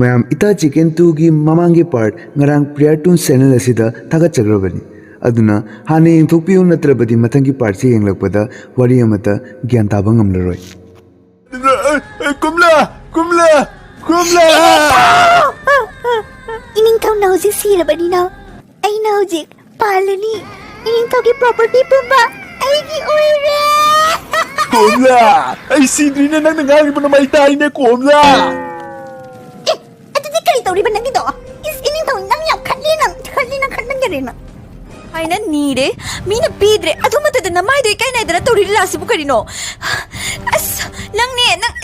ꯃꯌꯥꯝ ꯏꯇꯥ ꯆꯤꯀꯟ 2ꯒꯤ ꯃꯃꯥꯡꯒꯤ ꯄꯥꯔꯠ ꯉꯔꯥꯡ ꯄ꯭ꯔꯤꯌꯥꯔ ꯇꯨꯟ ꯆꯦꯅꯦꯜ ꯑꯁꯤꯗ ꯊꯥꯒꯠꯆꯈ꯭ꯔꯕꯅꯤ ꯑꯗꯨꯅ ꯍꯥꯟꯅ ꯌꯦꯡꯊꯣꯛꯄꯤꯌꯨ ꯅꯠꯇ꯭ꯔꯕꯗꯤ ꯃꯊꯪꯒꯤ ꯄꯥꯔꯠꯁꯤ ꯌꯦꯡꯂꯛꯄꯗ ꯋꯥꯔꯤ ꯑꯃꯠꯇ ꯒ꯭ꯌꯥꯟ ꯇꯥꯕ ꯉꯝꯂꯔꯣꯏ ꯀꯨꯝꯂꯥ ꯀꯨꯝꯂꯥ ꯀꯨꯝꯂꯥ ꯏꯅꯤꯡꯊꯧꯅ ꯍꯧꯖꯤꯛ ꯁꯤꯔꯕꯅꯤꯅ ꯑꯩꯅ ꯍꯧꯖꯤꯛ ꯄꯥꯜꯂꯅꯤ ꯏꯅꯤꯡꯊꯧꯒꯤ ꯄ꯭ꯔꯣꯄꯔꯇꯤ ꯄꯨꯝꯕ ꯑꯩꯒꯤ ꯑꯣꯏꯔꯦ ꯀꯣꯝꯂꯥ ꯑꯩ ꯁꯤꯗ꯭ꯔꯤꯅ ꯅꯪꯅ ꯉꯥꯡꯂꯤꯕ ꯃꯩ ꯇꯥꯏꯅꯦ ꯀꯣꯝꯂꯥ ꯑꯗꯨꯗꯤ ꯀꯔꯤ ꯇꯧꯔꯤꯕ ꯅꯪꯒꯤꯗꯣ ꯏꯁ ꯏꯅꯤꯡꯊꯧ ꯅꯪ ꯌꯥꯝ ꯈꯠꯅꯒꯔꯦꯅ ꯑꯩꯅ ꯅꯤꯔꯦ ꯃꯤꯅ ꯄꯤꯗ꯭ꯔꯦ ꯑꯗꯨ ꯃꯇꯗ ꯅꯃꯥꯏꯗꯣ ꯏꯀꯥꯏꯅꯥꯏꯗꯅ ꯇꯧꯔꯤ ꯂꯤꯂꯥꯁꯤꯕꯨ ꯀꯔꯤꯅꯣ ꯑꯁ ꯅꯪ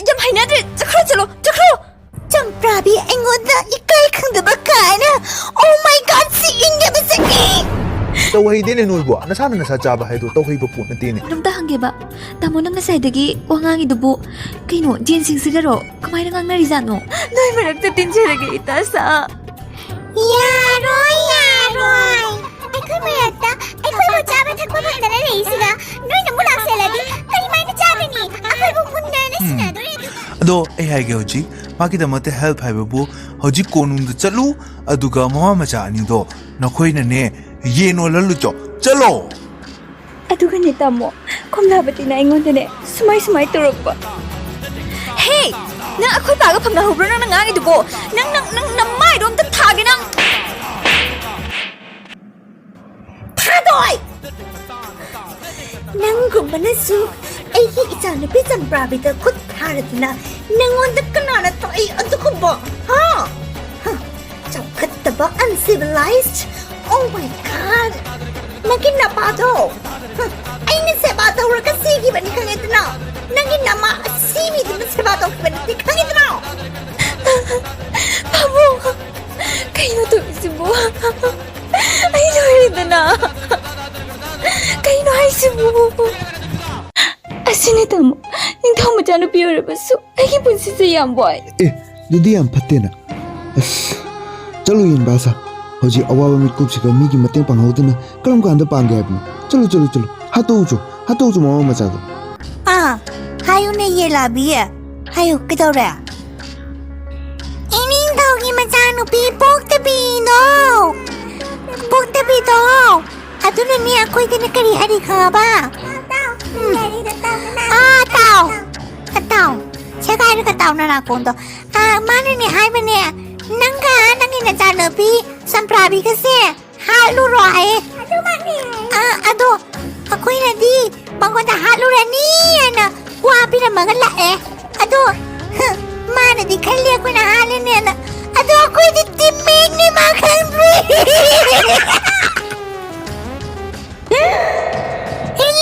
ꯌꯥꯝ ꯍꯩꯅꯗ꯭ꯔꯦ ꯆꯠꯈ꯭ꯔꯣ ꯆꯝꯄ꯭ꯔꯥꯕꯤ ꯑꯩꯉꯣꯟꯗ ꯏꯀꯥꯏ ꯈꯪꯗꯕ ꯀꯥꯏꯅ ꯑꯣ ꯃꯥꯏ ꯒॉड ꯁꯤ ꯏꯟꯒꯕꯁꯦ ꯇꯧꯍꯩꯗꯦꯅꯦ ꯅꯣꯏꯕꯨ ꯅꯁꯥꯅ ꯅꯁꯥ ꯆꯥꯕ ꯍꯥꯏꯗꯣ ꯇꯧꯍꯩꯕ ꯄꯣꯠ ꯅꯠꯇꯦꯅꯦ ꯑꯗꯨꯝꯇ ꯍꯪꯒꯦꯕ ꯇꯥꯃꯣ ꯅꯪ ꯉꯁꯥꯏꯗꯒꯤ ꯋꯥ ꯉꯥꯡꯉꯤꯗꯨꯕꯨ ꯀꯩꯅꯣ ꯖꯦꯟꯁꯤꯡꯁꯤꯒꯔꯣ ꯀꯃꯥꯏꯅ ꯉꯥꯡꯅꯔꯤꯖꯥꯠꯅꯣ ꯅꯣꯏ ꯃꯔꯛꯇ ꯇꯤꯟꯖꯔꯒꯦ ꯏꯇꯥꯁꯥ ꯌꯥꯔꯣꯏ ꯑꯩꯈꯣꯏ ꯃꯔꯛꯇ ꯑꯩꯈꯣꯏꯕꯨ ꯆꯥꯕ ꯊꯛꯄ ꯐꯪꯗꯅ ꯂꯩꯔꯤꯁꯤꯒ ꯅꯣꯏꯅ ꯑꯃꯨꯛ ꯂꯥꯛꯁꯜꯂꯗꯤ ꯀꯔꯤꯃꯥꯏꯅ ꯆꯥꯒꯅꯤ ꯑꯩꯈꯣꯏꯕꯨ ꯃꯨꯟꯅꯅ ꯁꯤꯟꯅꯗꯣꯔꯦ ꯑꯗꯣ ꯑꯩ ꯍꯥꯏꯒꯦ ꯍꯧꯖꯤꯛ ꯃꯥꯒꯤꯗꯃꯛꯇ ꯍꯦꯜꯞ ꯍꯥꯏꯕꯕꯨ ꯍꯧꯖꯤꯛ ꯀꯣꯅꯨꯡꯗ ꯆꯠꯂꯨ ꯑꯗꯨꯒ ꯃꯃꯥ ꯃꯆꯥ ꯑꯅꯤꯗꯣ ꯅꯈꯣꯏꯅꯅꯦ ꯌꯦꯟ ꯑꯣꯜꯍꯜꯂꯨꯆꯣ ꯆꯠꯂꯣ ꯑꯗꯨꯒꯅꯦ ꯇꯥꯃꯣ ꯀꯣꯝꯂꯥꯕꯇꯤꯅ ꯑꯩꯉꯣꯟꯗꯅꯦ ꯁꯨꯃꯥꯏ ꯇꯧꯔꯛꯄ ꯍꯦ ꯅꯪ ꯑꯩꯈꯣꯏ ꯄꯥꯒ ꯐꯪꯅꯍꯧꯕ꯭ꯔꯣ ꯅꯪꯅ ꯉꯥꯡꯉꯤꯗꯨꯕꯣ ꯅꯪ ꯃꯥꯏꯗꯣ ꯑꯝꯇ ꯊꯥꯒꯦ ꯅꯪ ꯊꯥꯗꯣꯏ ꯅꯪꯒꯨꯝꯕꯅꯁꯨ ꯑꯩꯒꯤ ꯏꯆꯥꯅꯨꯄꯤ ꯆꯝꯄ꯭ꯔꯥꯕꯤꯗ ꯈꯨꯠ ꯊꯥꯔꯗꯨꯅ ꯅꯪꯉꯣꯟꯗ ꯀꯅꯥꯅ ꯇꯧꯏ ꯑꯗꯨꯒꯨꯝꯕ ꯆꯥꯎꯈꯠꯇꯕ uncivilized oh my god ꯅꯪꯒꯤ ꯅꯄꯥꯗꯣ ꯑꯩꯅ ꯁꯦꯕꯥ ꯇꯧꯔꯒ ꯁꯤꯈꯤꯕꯅꯤ ꯈꯪꯉꯦꯗꯅ ꯅꯪꯒꯤ ꯅꯃꯥ ꯑꯁꯤꯕꯤꯗꯨꯅ ꯁꯦꯕꯥ ꯇꯧꯈꯤꯕ ꯅꯠꯇꯦ ꯈꯪꯉꯦꯗꯅ ꯄꯥꯕꯨ ꯀꯩꯅꯣ ꯇꯧꯔꯤꯁꯤꯕꯣ ꯑꯩ ꯂꯣꯏꯔꯦꯗꯅ ꯀꯩꯅꯣ ꯍꯥꯏꯁꯤꯕꯣ ꯑꯁꯤꯅꯦ ꯇꯥꯃꯣ ꯅꯤꯡꯊꯧ ꯃꯆꯥꯅꯨꯄꯤ ꯑꯣꯏꯔꯕꯁꯨ ꯑꯩꯒꯤ ꯄꯨꯟꯁꯤꯁꯦ ꯌꯥꯝ ꯋꯥꯏ ꯑꯗꯨꯗꯤ ꯌꯥꯝ ꯐꯠꯇꯦꯅ ꯑꯁ ꯆꯠꯂꯨ ꯌꯦꯟꯕꯥꯁꯥ ꯍꯧꯖꯤꯛ ꯑꯋꯥꯕ ꯃꯤꯠꯀꯨꯞꯁꯤꯒ ꯃꯤꯒꯤ ꯃꯇꯦꯡ ꯄꯥꯡꯍꯧꯗꯅ ꯀꯔꯝ ꯀꯥꯟꯗ ꯄꯥꯡꯒꯦ ꯍꯥꯏꯕꯅꯣ ꯆꯠꯂꯨ ꯍꯥꯠꯇꯣꯛꯎꯆꯣ ꯃꯃꯥ ꯃꯆꯥꯗꯣ ꯍꯥꯏꯌꯨꯅꯦ ꯌꯦꯂꯥꯕꯤ ꯍꯥꯏꯌꯨ ꯀꯩꯗꯧꯔꯦ ꯏꯅꯤꯡꯊꯧꯒꯤ ꯃꯆꯥꯅꯨꯄꯤ ꯄꯣꯛꯇꯕꯤꯗꯣ ꯑꯗꯨꯅꯅꯦ ꯑꯩꯈꯣꯏꯗꯅ ꯀꯔꯤ ꯍꯥꯏꯔꯤ ꯈꯪꯉꯕ ꯇꯥꯎ ꯁꯦꯒꯥꯏꯔꯒ ꯇꯥꯎꯅ ꯅꯥꯀꯣꯡꯗꯣ ꯃꯥꯅꯅꯦ ꯍꯥꯏꯕꯅꯦ ꯅꯪꯒ ꯅꯪꯒꯤ ꯅꯆꯥꯅꯨꯄꯤ ꯆꯝꯄ꯭ꯔꯥꯕꯤꯒꯁꯦ ꯍꯥꯠꯂꯨꯔꯣ ꯍꯥꯏꯌꯦ ꯑꯗꯣ ꯑꯩꯈꯣꯏꯅꯗꯤ ꯃꯉꯣꯟꯗ ꯍꯥꯠꯂꯨꯔꯅꯤꯅ ꯋꯥ ꯄꯤꯔꯝꯃꯒ ꯂꯥꯛꯑꯦ ꯑꯗꯣ ꯃꯥꯅꯗꯤ ꯈꯜꯂꯤ ꯑꯩꯈꯣꯏꯅ ꯍꯥꯠꯂꯅꯦꯅ ꯑꯗꯣ ꯑꯩꯈꯣꯏꯗꯤ ꯇꯤꯝꯃꯦꯠꯅꯤ ꯃꯥ ꯈꯪꯗ꯭ꯔꯤ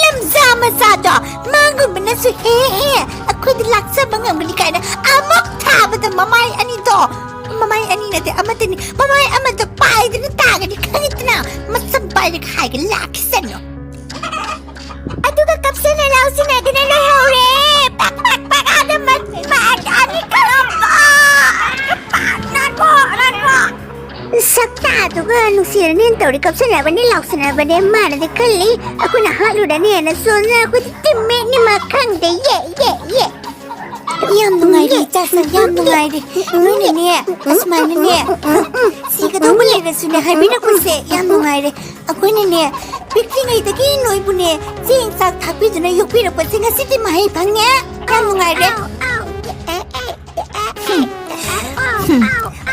ꯂꯝꯖꯥ ꯃꯆꯥꯗꯣ ꯃꯥꯒꯨꯝꯕꯅꯁꯨ ꯑꯩꯈꯣꯏꯗꯤ ꯂꯥꯛꯆꯕ ꯉꯝꯒꯅꯤ ꯀꯥꯏꯅ ꯑꯃꯨꯛ ꯊꯥꯕꯗ ꯃꯃꯥꯏ ꯑꯅꯤꯗꯣ ꯃꯃꯥꯏ ꯑꯅꯤ ꯅꯠꯇꯦ ꯑꯃꯠꯇꯅꯤ ꯃꯃꯥꯏ ꯑꯃꯗ ꯄꯥꯏꯗꯅ ꯇꯥꯒꯅꯤ ꯈꯪꯉꯤꯗꯅ ꯃꯁꯝ ꯄꯥꯏꯔꯒ ꯍꯥꯏꯒ ꯂꯥꯛꯈꯤꯁꯅꯨ ꯑꯗꯨꯒ ꯀꯞꯁꯅ ꯂꯥꯎꯁꯤꯟꯅꯗꯅ ꯂꯩꯍꯧꯔꯦ ꯁꯛꯇꯥꯗꯨꯒ ꯅꯨꯡꯁꯤꯔꯅꯦꯅ ꯇꯧꯔꯤ ꯀꯞꯁꯟꯅꯕꯅꯦ ꯂꯥꯎꯁꯟꯅꯕꯅꯦ ꯃꯥꯅꯗꯤ ꯈꯜꯂꯤ ꯑꯩꯈꯣꯏꯅ ꯍꯥꯠꯂꯨꯔꯅꯦꯅ ꯁꯣꯝꯅ ꯑꯩꯈꯣꯏꯗꯤ ꯇꯤꯝꯃꯦꯠꯅꯤ ꯃꯥ ꯈꯪꯗꯦ ꯌꯥꯝ ꯅꯨꯡꯉꯥꯏꯔꯦ ꯏꯆꯥꯁꯥ ꯌꯥꯝ ꯅꯨꯡꯉꯥꯏꯔꯦ ꯅꯣꯏꯅꯅꯦ ꯑꯁꯨꯃꯥꯏꯅꯅꯦ ꯁꯤꯒꯗꯧꯕ ꯂꯩꯔꯁꯨꯅꯦ ꯍꯥꯏꯕꯤꯔꯛꯄꯁꯦ ꯌꯥꯝ ꯅꯨꯡꯉꯥꯏꯔꯦ ꯑꯩꯈꯣꯏꯅꯅꯦ ꯄꯤꯛꯂꯤꯉꯩꯗꯒꯤ ꯅꯣꯏꯕꯨꯅꯦ ꯆꯦꯡ ꯆꯥꯛ ꯊꯥꯛꯄꯤꯗꯨꯅ ꯌꯣꯛꯄꯤꯔꯛꯄꯁꯦ ꯉꯁꯤꯗꯤ ꯃꯍꯩ ꯐꯪꯉꯦ ꯌꯥꯝ ꯅꯨꯡꯉꯥꯏꯔꯦ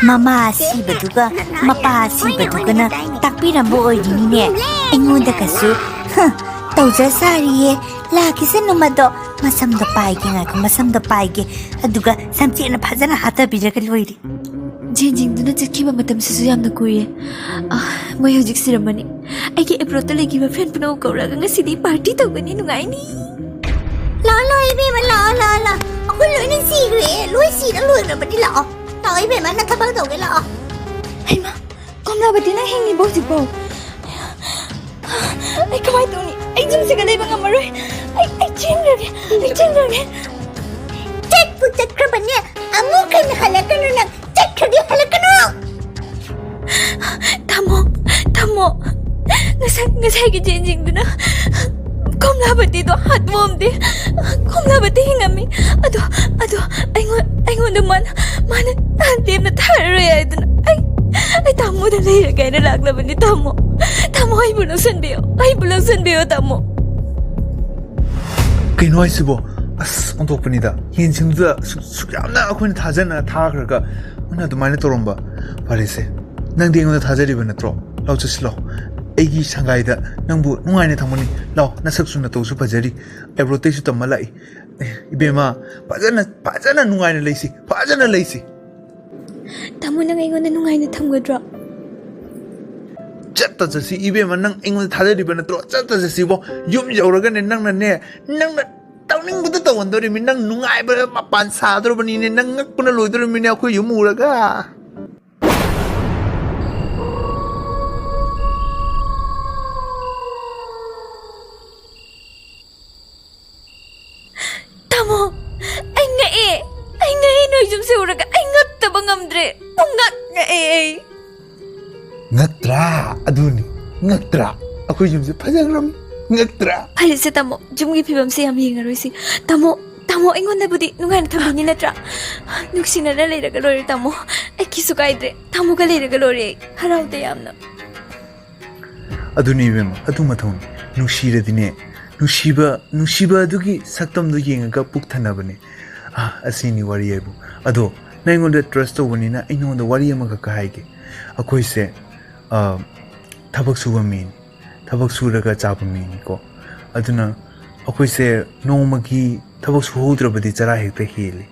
ꯃꯃꯥ ꯁꯤꯕꯗꯨꯒ ꯃꯄꯥ ꯁꯤꯕꯗꯨꯒꯅ ꯇꯥꯛꯄꯤꯔꯝꯕ ꯑꯣꯏꯔꯤꯅꯤꯅꯦ ꯑꯩꯉꯣꯟꯗꯒꯁꯨ ꯇꯧꯖ ꯁꯥꯔꯤꯌꯦ ꯂꯥꯛꯈꯤꯁꯅꯨ ꯃꯗꯣ ꯃꯁꯝꯗꯣ ꯄꯥꯏꯒꯦ ꯉꯥꯏꯈꯣ ꯃꯁꯝꯗꯣ ꯄꯥꯏꯒꯦ ꯑꯗꯨꯒ ꯁꯝꯆꯦꯠꯅ ꯐꯖꯅ ꯍꯥꯠꯇꯕꯤꯔꯒ ꯂꯣꯏꯔꯦ ꯖꯦꯟꯖꯤꯡꯗꯨꯅ ꯆꯠꯈꯤꯕ ꯃꯇꯝꯁꯤꯁꯨ ꯌꯥꯝꯅ ꯀꯨꯏꯔꯦ ꯃꯣꯏ ꯍꯧꯖꯤꯛ ꯁꯤꯔꯝꯃꯅꯤ ꯑꯩꯒꯤ ꯑꯦꯕ꯭ꯔꯣꯗꯇ ꯂꯩꯈꯤꯕ ꯐ꯭ꯔꯦꯟ ꯄꯨꯝꯅꯃꯛ ꯀꯧꯔꯒ ꯉꯁꯤꯗꯤ ꯄꯥꯔꯇꯤ ꯇꯧꯒꯅꯤ ꯅꯨꯡꯉꯥꯏꯅꯤ ꯂꯥꯛꯑꯣ ꯏꯕꯦꯝꯃ ꯂꯥꯛꯑꯣ ꯑꯩꯈꯣꯏ ꯂꯣꯏꯅ ꯁꯤꯈ꯭ꯔꯦ ꯂꯣꯏ ꯁꯤꯔ ꯂꯣꯏꯈ꯭ꯔꯕꯗꯤ ꯂꯥꯛꯑꯣ 이베마 나 타박도 오길라. 아이마, 꼼나버티나 행니 보지보. 아이 그만 두니. 아이 좀새가 내 방아 말로이. 아이 찡그게. 잭부 잭크바니 아무튼 할라까누나 잭크디 할라까누. 타모. nga sa zenjing duna. ꯀꯣꯝꯂꯥꯕꯇꯤꯗꯣ ꯍꯥꯠꯃꯣꯝꯗꯦ ꯀꯣꯝꯂꯥꯕꯇꯤ ꯍꯤꯡꯉꯝꯃꯤ ꯑꯗꯣ ꯑꯩꯉꯣꯟꯗ ꯃꯥꯅ ꯂꯦꯝꯅ ꯊꯥꯔꯔꯣꯏ ꯍꯥꯏꯗꯅ ꯑꯩ ꯇꯥꯃꯣꯗ ꯂꯩꯔꯒꯦ ꯍꯥꯏꯅ ꯂꯥꯛꯂꯕꯅꯤ ꯇꯥꯃꯣ ꯑꯩꯕꯨ ꯂꯧꯁꯟꯕꯤꯌꯣ ꯇꯥꯃꯣ ꯀꯩꯅꯣ ꯍꯥꯏꯁꯤꯕꯣ ꯑꯁ ꯑꯣꯟꯊꯣꯛꯄꯅꯤꯗ ꯌꯦꯟꯁꯤꯡꯗꯨꯗ ꯁꯨꯛ ꯌꯥꯝꯅ ꯑꯩꯈꯣꯏꯅ ꯊꯥꯖꯅ ꯊꯥꯈ꯭ꯔꯒ ꯃꯣꯏꯅ ꯑꯗꯨꯃꯥꯏꯅ ꯇꯧꯔꯝꯕ ꯐꯔꯦꯁꯦ ꯅꯪꯗꯤ ꯑꯩꯉꯣꯟꯗ ꯊꯥꯖꯔꯤꯕ ꯅꯠꯇ꯭ꯔꯣ ꯂꯥꯎ ꯆꯠꯁꯤ ꯂꯥꯎ ꯑꯩꯒꯤ ꯁꯪꯒꯥꯏꯗ ꯅꯪꯕꯨ ꯅꯨꯡꯉꯥꯏꯅ ꯊꯝꯒꯅꯤ ꯂꯥꯎ ꯅꯁꯛꯁꯨ ꯅꯇꯧꯁꯨ ꯐꯖꯔꯤ ꯑꯦꯕ꯭ꯔꯣꯇꯩꯁꯨ ꯇꯝꯃ ꯂꯥꯛꯏ ꯏꯕꯦꯝꯃ ꯐꯖꯅ ꯅꯨꯡꯉꯥꯏꯅ ꯂꯩꯁꯤ ꯐꯖꯅ ꯂꯩꯁꯤ ꯇꯥꯃꯣ ꯅꯪ ꯑꯩꯉꯣꯟꯗ ꯅꯨꯡꯉꯥꯏꯅ ꯊꯝꯒꯗ꯭ꯔꯣ ꯆꯠꯇ ꯆꯠꯁꯤ ꯏꯕꯦꯝꯃ ꯅꯪ ꯑꯩꯉꯣꯟꯗ ꯊꯥꯖꯔꯤꯕ ꯅꯠꯇ꯭ꯔꯣ ꯆꯠꯇ ꯆꯠꯁꯤꯕꯣ ꯌꯨꯝ ꯌꯧꯔꯒꯅꯦ ꯅꯪꯅ ꯇꯧꯅꯤꯡꯕꯗ ꯇꯧꯍꯟꯗꯣꯔꯤꯃꯤ ꯅꯪ ꯅꯨꯡꯉꯥꯏꯕ ꯃꯄꯥꯟ ꯁꯥꯗꯣꯔꯕꯅꯤꯅꯦ ꯅꯪ ꯉꯛꯄꯅ ꯂꯣꯏꯗꯣꯔꯤꯃꯤꯅꯦ ꯑꯩꯈꯣꯏ ꯌꯨꯝ ꯎꯔꯒ ꯇꯥꯃꯣ ꯑꯩ ꯉꯛꯑꯦ ꯅꯣꯏ ꯌꯨꯝꯁꯦ ꯎꯔꯒ ꯑꯩ ꯉꯛꯇꯕ ꯉꯝꯗ꯭ꯔꯦ ꯉꯛꯑꯦ ꯉꯛꯇ꯭ꯔꯥ ꯑꯗꯨꯅꯤ ꯉꯛꯇ꯭ꯔꯥ ꯑꯩꯈꯣꯏ ꯌꯨꯝꯁꯦ ꯐꯖꯈ꯭ꯔꯕꯅꯤ ꯉꯛꯇ꯭ꯔꯥ ꯐꯔꯦꯁꯦ ꯇꯥꯃꯣ ꯌꯨꯝꯒꯤ ꯐꯤꯕꯝꯁꯦ ꯌꯥꯝ ꯌꯦꯡꯉꯔꯣꯏꯁꯤ ꯇꯥꯃꯣ ꯑꯩꯉꯣꯟꯗꯕꯨꯗꯤ ꯅꯨꯡꯉꯥꯏꯅ ꯊꯝꯕꯤꯅꯤ ꯅꯠꯇ꯭ꯔꯥ ꯅꯨꯡꯁꯤꯅꯅ ꯂꯩꯔꯒ ꯂꯣꯏꯔꯦ ꯇꯥꯃꯣ ꯑꯩ ꯀꯤꯁꯨ ꯀꯥꯏꯗ꯭ꯔꯦ ꯇꯥꯃꯣꯒ ꯂꯩꯔꯒ ꯂꯣꯏꯔꯦ ꯑꯩ ꯍꯔꯥꯎꯗꯦ ꯌꯥꯝꯅ ꯑꯗꯨꯅꯤ ꯏꯕꯦꯝꯃ ꯑꯗꯨ ꯃꯊꯧꯅꯤ ꯅꯨꯡꯁꯤꯔꯗꯤꯅꯦ ꯅꯨꯡꯁꯤꯕ ꯑꯗꯨꯒꯤ ꯁꯛꯇꯝꯗꯣ ꯌꯦꯡꯉꯒ ꯄꯨꯛ ꯊꯟꯅꯕꯅꯦ ꯑꯁꯤꯅꯤ ꯋꯥꯔꯤ ꯍꯥꯏꯕꯨ ꯑꯗꯣ ꯅꯪ ꯑꯩꯉꯣꯟꯗ ꯇ꯭ꯔꯁ ꯇꯧꯕꯅꯤꯅ ꯑꯩ ꯅꯉꯣꯟꯗ ꯋꯥꯔꯤ ꯑꯃꯈꯛꯀ ꯍꯥꯏꯒꯦ ꯑꯩꯈꯣꯏꯁꯦ ꯊꯕꯛ ꯁꯨꯕ ꯃꯤꯅꯤ ꯊꯕꯛ ꯁꯨꯔꯒ ꯆꯥꯕ ꯃꯤꯅꯤꯀꯣ ꯑꯗꯨꯅ ꯑꯩꯈꯣꯏꯁꯦ ꯅꯣꯡꯃꯒꯤ ꯊꯕꯛ ꯁꯨꯍꯧꯗ꯭ꯔꯕꯗꯤ ꯆꯔꯥ ꯍꯦꯛꯇ ꯍꯦꯜꯂꯤ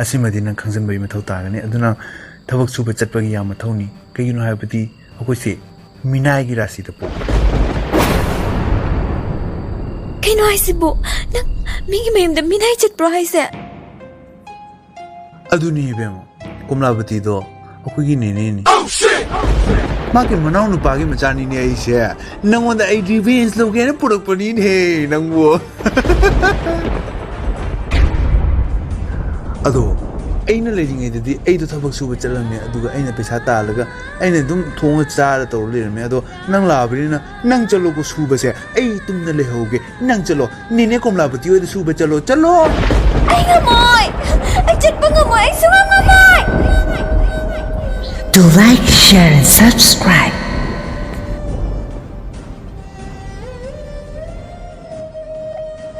ꯑꯁꯤꯃꯗꯤ ꯅꯪ ꯈꯪꯖꯤꯟꯕꯒꯤ ꯃꯊꯧ ꯇꯥꯒꯅꯤ ꯑꯗꯨꯅ ꯊꯕꯛ ꯁꯨꯕ ꯆꯠꯄꯒꯤ ꯌꯥꯝ ꯃꯊꯧꯅꯤ ꯀꯩꯒꯤꯅꯣ ꯍꯥꯏꯕꯗꯤ ꯑꯩꯈꯣꯏꯁꯦ ꯃꯤꯅꯥꯏꯒꯤ ꯔꯥꯁꯤꯗ ꯄꯣꯛꯄ ꯀꯩꯅꯣ ꯍꯥꯏꯁꯤꯕꯨ ꯅꯪ ꯃꯤꯒꯤ ꯃꯌꯨꯝꯗ ꯃꯤꯅꯥꯏ ꯆꯠꯄ꯭ꯔꯣ ꯍꯥꯏꯁꯦ ꯑꯗꯨꯅꯤ ꯏꯕꯦꯝꯃ ꯀꯣꯝꯂꯥꯕꯇꯤꯗꯣ ꯑꯩꯈꯣꯏꯒꯤ ꯅꯦꯅꯦꯅꯤ ꯃꯥꯒꯤ ꯃꯅꯥꯎ ꯅꯨꯄꯥꯒꯤ ꯃꯆꯥꯅꯤꯅꯦ ꯑꯩꯁꯦ ꯅꯪꯉꯣꯟꯗ ꯑꯩ ꯔꯤꯚꯦꯟꯁ ꯂꯧꯒꯦꯅ ꯄꯨꯔꯛꯄꯅꯤꯅꯦ ꯅꯪꯕꯨ ꯑꯗꯣ ꯑꯩꯅ ꯂꯩꯔꯤꯉꯩꯗꯗꯤ ꯑꯩꯗꯣꯊꯕꯛ ꯁꯨꯕ ꯆꯠꯂꯝꯃꯦ ꯑꯗꯨꯒ ꯑꯩꯅ ꯄꯩꯁꯥ ꯇꯥꯜꯂꯒ ꯑꯩꯅ ꯑꯗꯨꯝ ꯊꯣꯡꯉ ꯆꯥꯔ ꯇꯧꯔ ꯂꯩꯔꯝꯃꯦ ꯑꯗꯣ ꯅꯪ ꯂꯥꯛꯑꯕꯅꯤꯅ ꯅꯪ ꯆꯠꯂꯣꯀꯣ ꯁꯨꯕꯁꯦ ꯑꯩ ꯇꯨꯝꯅ ꯂꯩꯍꯧꯒꯦ ꯅꯪ ꯆꯠꯂꯣ ꯅꯦꯅꯦ ꯀꯣꯝꯂꯥꯕꯇꯤ ꯍꯣꯏꯗ ꯁꯨꯕ ꯆꯠꯂꯣ ꯑꯩ ꯉꯝꯃꯣꯏ ꯑꯩ ꯆꯠꯄ ꯉꯝꯃꯣꯏ ꯑꯩ ꯁꯨꯡꯉꯝ ꯉꯝꯃꯣꯏ To like, share and subscribe.